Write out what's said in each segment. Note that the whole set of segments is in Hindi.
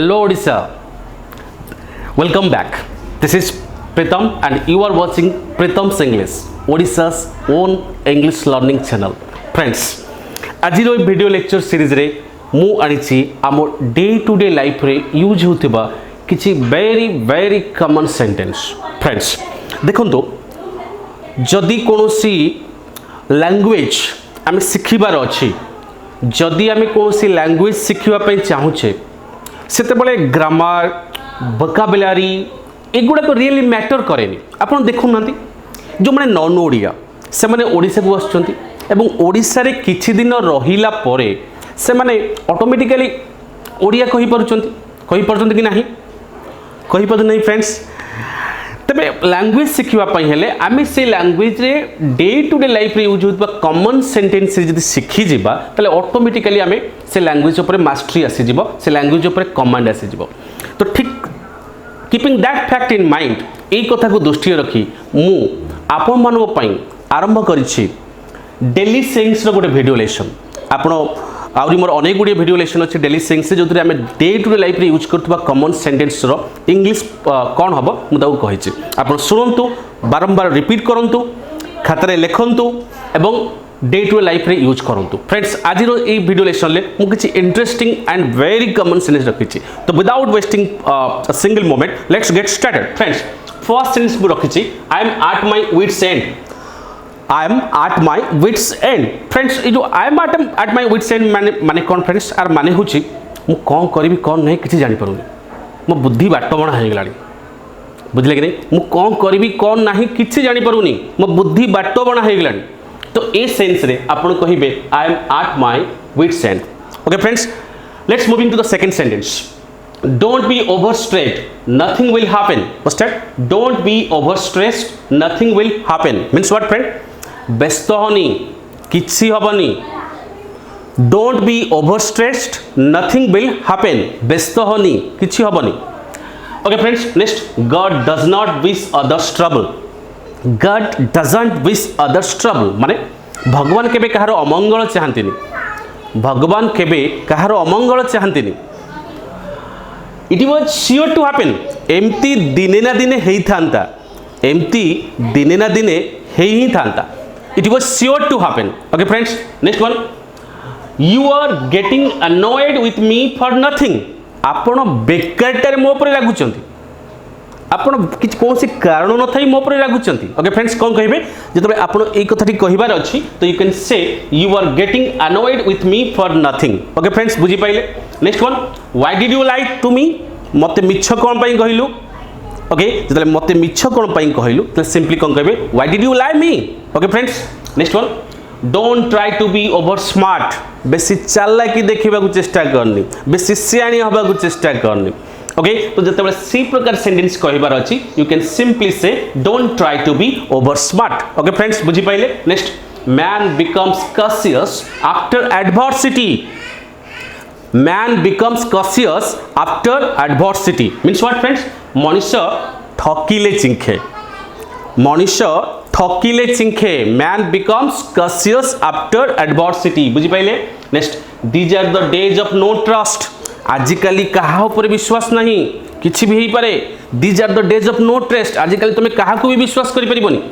Hello Odisha. Welcome back. This is Pritam and you are watching Pritam's English, Odisha's own English learning channel. Friends, आज वीडियो लेक्चर सीरीज रे मु आनिछि आम डे टू डे लाइफ रे यूज होतिबा किछि very very common sentence. Friends देखंतु जदि कोनोसी लैंग्वेज आम शिखिबार अछि जदि आम कोनोसी लैंग्वेज शिखिबा पय चाहुछे सेतेबेले ग्रामर वोकाबुलारी एगुड़ा को रियली मैटर करेनि. आपन देखुना जो मैंने नॉन ओडिया से मैंने ओडिशा को आसुचंती एवं ओडिशा रे किछि दिन रहिला परे से माने ऑटोमेटिकली ओडिया कहि पारुचंती कि नाही कहि पारु नहीं. फ्रेंड्स तबे लैंग्वेज शिखिबा पई हेले आमे से लैंग्वेज रे डे टू डे लाइफ रे यूज होतबा कॉमन सेंटेंस रे जदि शिखि जिबा तले ऑटोमेटिकली आमे से लैंग्वेज ऊपर मास्टरी आसी जिवो से लैंग्वेज ऊपर कमांड आसी जिवो. तो ठीक keeping that fact in mind एई कथा को दृष्टि रखी मु आपन मानव पई आरंभ करिछि डेली सेइंग्स रो गोटे वीडियो लेसन. आपन आउरी मोर अनेक गुडी वीडियो लेसन अछि डेली सेइंग्स जो आमे डे टू डे लाइफ रे यूज करथबा कॉमन सेंटेंस रो इंग्लिश कोन हबो मु ताऊ कहिछि. आपन सुनंतु बारंबार रिपीट करंतु खातारे लेखंतु एवं डे टू डे लाइफ रे यूज करंतु. फ्रेंड्स आज रो ए वीडियो लेसन ले मु किछि interesting and very common sentence रखिछि. तो without wasting a single moment let's get started. Friends first sentence मु रखिछि I am at my wits end. I am at my wits end. Friends ये जो I am at my wits end माने कौन फ्रेंड्स आर माने होची मु कौन करिवि कौन नहीं किछि जानि पारुनी मो बुद्धि बाटबणा हे गलानी. बुझले कि नहीं मु कौन करिवि कौन नहीं किछि जानि पारुनी मो बुद्धि बाटबणा हे गलानी. तो ए सेंस रे आपण कहिबे I am at my wits end. Okay friends, let's moving to the second sentence. Don't be overstressed, nothing will happen. What's that? Don't be overstressed, nothing will happen. Means what friend? व्यस्त होनी किछि हबनी. Don't be overstressed nothing will happen. व्यस्त होनी किछि हबनी. Okay friends next God does not wish others trouble. God doesn't wish others trouble माने भगवान केबे कहार अमंगल चाहंतिनी. भगवान केबे कहार अमंगल चाहंतिनी. It was sure to happen. एमती दिने ना दिने हेई थांता. एमती दिने ना दिने हेई ही थांता. It was sure to happen. Okay friends, next one. You are getting annoyed with me for nothing. आपण बेकारटार मो पर लागुचंती. आपण किछ कोनसी कारण न थाई मो पर लागुचंती. ओके फ्रेंड्स कोन कहिबे जेतबे आपण एई कथाटी कहिबार अछि तो you can say you are getting annoyed with me for nothing. Okay friends बुझी पाइले. Next one. Why did you lie to me? मते मिछ कोन पई कहिलु. ओके जेतले मते मिछ कोन पई कहिलु तो सिंपली कोन कहबे why did you lie me. Okay friends next one. Don't try to be over smart. बेसी चालाकी देखिबा को चेष्टा करनी बेसी सियाणी हबा को चेष्टा करनी. ओके तो जेतले सी प्रकार सेंटेंस कहिबार अछि you can simply say don't try to be over smart. Okay friends बुझी पाइले. Next man becomes cautious after adversity. Man becomes cautious after adversity. Means what friends? मनुष्य ठकिले चिंखे. मनुष्य ठकिले चिंखे. Man becomes cautious after adversity. बुझी पाइले. Next these are the days of no trust. आजिकाली कहा ऊपर विश्वास नहीं किछि भी हेई पारे. these are the days of no trust. आजिकाली तुमे कहा को भी विश्वास करि परिबोनी.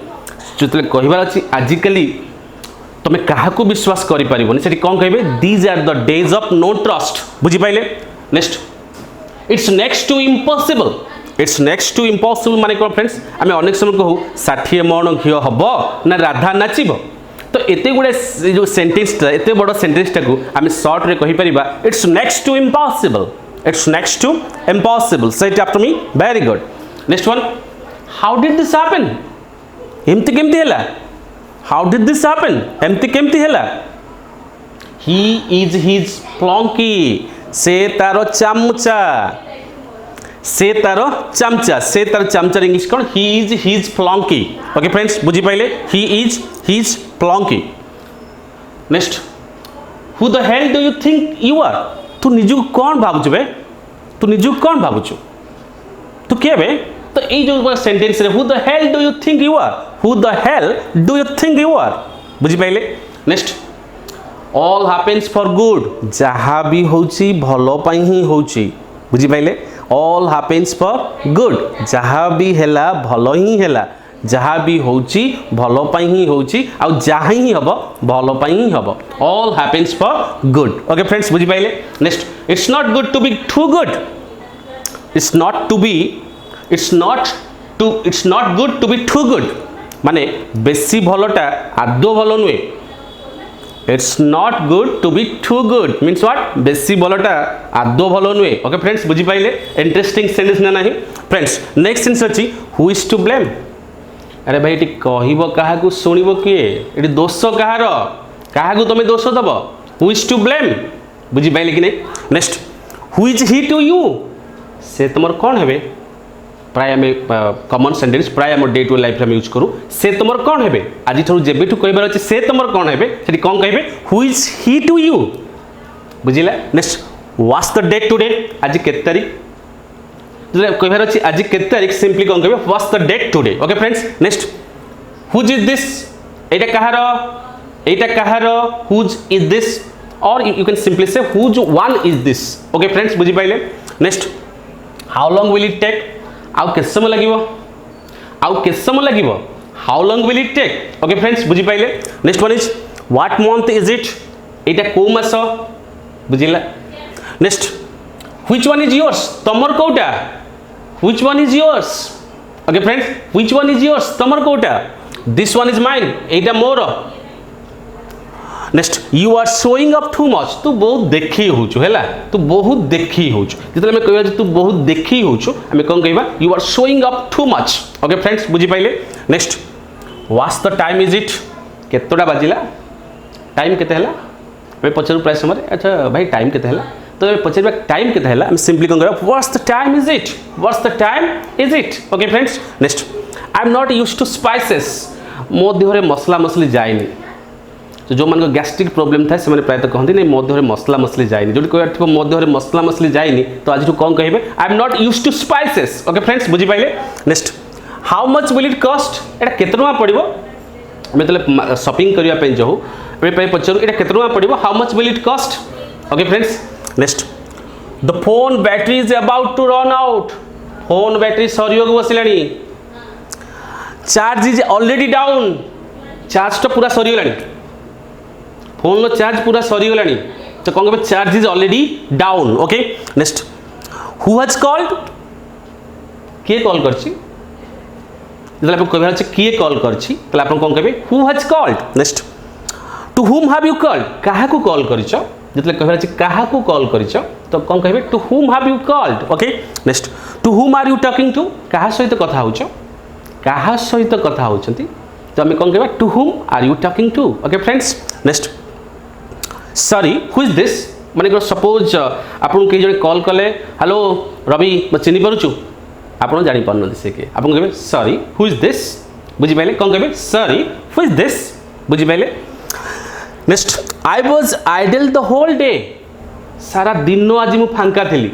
जतले कहिबार अछि आजिकाली तुम क्या विश्वास करि परिबोनी सेठी कोन कहबे these are the days of no trust. बुझी पाइले. Next it's next to impossible. It's next to impossible माने कोन फ्रेंड्स आमे अनेक समय कहू 60 मन घियो हबो ना राधा नाचिबो. तो एते गुडे जो सेंटेंस एते बड़ सेंटेंस टाकू आमे शॉर्ट रे कहि परिबा it's next to impossible. It's next to impossible. Say it after me very good. Next one. How did this happen. एमती केमती हैला. How did this happen? एमती केमती हैला. He is his flunky. से तारो चामचा. से तारो चामचा. से तारो चामचा इंग्लिश कौन. He is his flunky. Okay friends बुझी पाइले. He is his flunky. Next. Who the hell do you think you are? तू निजु कौन भाबुछु बे. तू निजु कौन भाबुछु. तू के बे. तो ये जो सेंटेंस रे who the hell do you think you are. Who the hell do you think you are. बुझी पाइले. Next all happens for good. जहाँ भी होची भलो पाई ही होची. बुझी पाइले ऑल हैपेंस फॉर गुड जहाँ भी हैला भलो ही हैला जहाँ भी होची भलो पाई ही होची आ जहाँ ही हबो भलो पाई ही हबो all happens for good okay friends बुझी पाइले next it's not good to be too good it's not good to be too good माने बेसी भलोटा आदो भलो नुए it's not good to be too good means what बेसी भलोटा आदो भलो नुए ओके फ्रेंड्स बुझी पाइले इंटरेस्टिंग सेंटेंस ना नहीं फ्रेंड्स नेक्स्ट सेंटेंस अछि हु इज टू ब्लेम अरे भाई ये कहब क्या शुणव किए ये दोष कहार क्या तुम दोष दब हु इज टू ब्लेम बुझी पाइले कि नहीं next who is he to you से तुम कौन है प्राय आम कमन सेंटेंस प्राय आम डे टू लाइफ यूज करूँ से तुम कौन है आज जेबू कहबार अच्छे से तुम कौन है से कौन कहे who is he to you बुझिला next what's the date today आज के तारीख कहबार अच्छे आज के तारीख सिंपली कौन कहे what's the date today okay friends next whose is this एटा कहार whose is this or you can simply say whose one is this okay friends बुझी पाइले next how long will it take आउ के समय लगिवो how long will it take okay friends बुझी पाइले next one is what month is it एटा को मास बुझिला next which one is yours तमर कोटा which one is yours okay friends which one is yours तमर कोटा दिस वन इज माइन एटा मोर next you are showing up too much तू बहुत देखी होचु हैला तू बहुत देखी होचु जितले मैं कहबा तू बहुत देखी होचु हमें कोन कहबा you are showing up too much okay friends बुझी पाइले next what's the time is it केतोडा बाजिला टाइम केते हैला मैं पचरु प्राय समय अच्छा भाई टाइम केते हैला तो पचरबा टाइम केते हैला हम सिंपली कोन कहबा what's the time is it what's the time is it okay friends next I am not used to spices मो देहरे मसला मसली जायनी तो जो मान गैस्ट्रिक प्रॉब्लम था से प्रायतः कहते नहीं मो देहरे मसला मसली जाए जो कह मो देहरे मसला मसली जाए तो आज कौन कहे I am not used to spices okay friends बुझी पाइले next how much will it cost एटा केते टका पड़िबो हमें तले शॉपिंग करिया पे जाऊ पे पचरु एटा केते टका पड़िबो how much will it cost okay friends next the phone battery is about to run out phone battery सरियो को बसिलानी charge is already down charge तो पूरा सरियोलानी फोन चार्ज पूरा सरीगलानी तो कौन कहे charge is already down okay next who has called किए कॉल करछि जब आप कहबार अछि किए कॉल करछि तले आप कौन कहे who has called next to whom have you called काहा को कॉल करिछो जतले कहबार अछि काहा को कॉल करिछो तो कौन कहे to whom have you called okay next to whom are you talking to काहा सहित कथा होछो काहा सहित कथा होछंती तो हमें कौन कहबा to whom are you talking to okay friends next sorry who is this माने सपोज आपन के जने कॉल कले हेलो रवि मैं चिनी पारुछु आपन जानि पारन से के आपन कहबे सॉरी हु इज दिस बुझी पाइले कौन कहबे सॉरी हु इज दिस बुझी पाइले next I was idle the whole day सारा दिन आज मु फांका थिली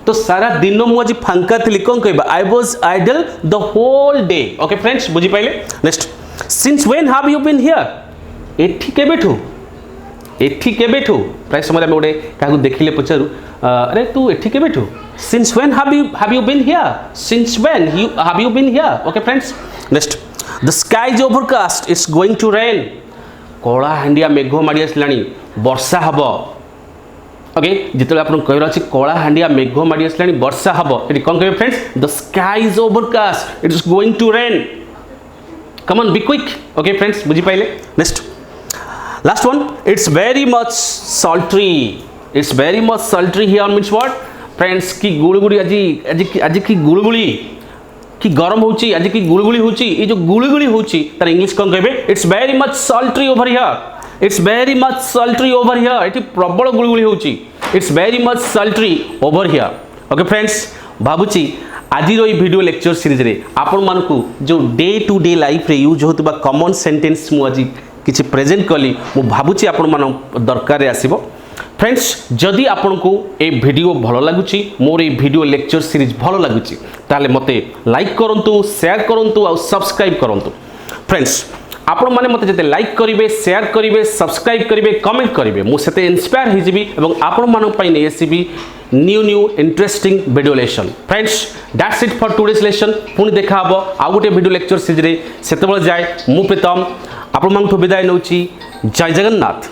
तो सारा दिन मु आज फांका थिली कौन कहबा I was idle the whole day okay friends बुझी पाइले next since when have you been here एठी केबेठू एठी केबेठू प्राय समय में गोटे क्या देखिले पचारू अरे तू एठी केबेठू since when have you been here since when have you been here okay friends next the sky is overcast it's going to rain कला हांडिया मेघ माड़ी आसलानी वर्षा हबो ओके जिते आप कहबार अच्छे कला हांडिया मेघ माड़ी आसलानी वर्षा हबो ये कौन कहे friends the sky is overcast it's going to rain come on be quick okay friends बुझी पाइले next last one it's very much sultry here means what friends की गुड़गुड़ी आज की गुड़गुड़ी कि गरम होची आज की गुड़गुड़ी होची ये जो गुड़गुड़ी होची तार इंग्लिश कौन कहबे it's very much sultry over here it's very much sultry over here एठी प्रबल गुड़गुड़ी होची it's very much sultry over here okay friends भाबुची आज वीडियो लेक्चर सीरीज रे आपण मानकू जो डे टू डे लाइफ रे यूज होतबा कॉमन सेंटेंस मु आज किछि प्रेजेंट कली मु भाबुची आपण मान दरकार आसीबो फ्रेंड्स जदि आपण को ए वीडियो भलो लागुची मोर ए वीडियो लेक्चर सीरीज भलो लागुची ताले मते लाइक करंतु शेयर करंतु आ सब्सक्राइब करंतु फ्रेंड्स आपण माने मते जते लाइक करिवे शेयर करिवे सब्सक्राइब करिवे कमेंट करिवे मु सेते इंस्पायर हो जिवि एवं आपण मानक पई नै आसीबी new interesting video lesson friends that's it for today's lesson पुणी देखा हबो आ गोटे वीडियो लेक्चर सीरीज रे सेतेबेले जाय मु प्रीतम आपण मानठु विदाय नउची जय जगन्नाथ।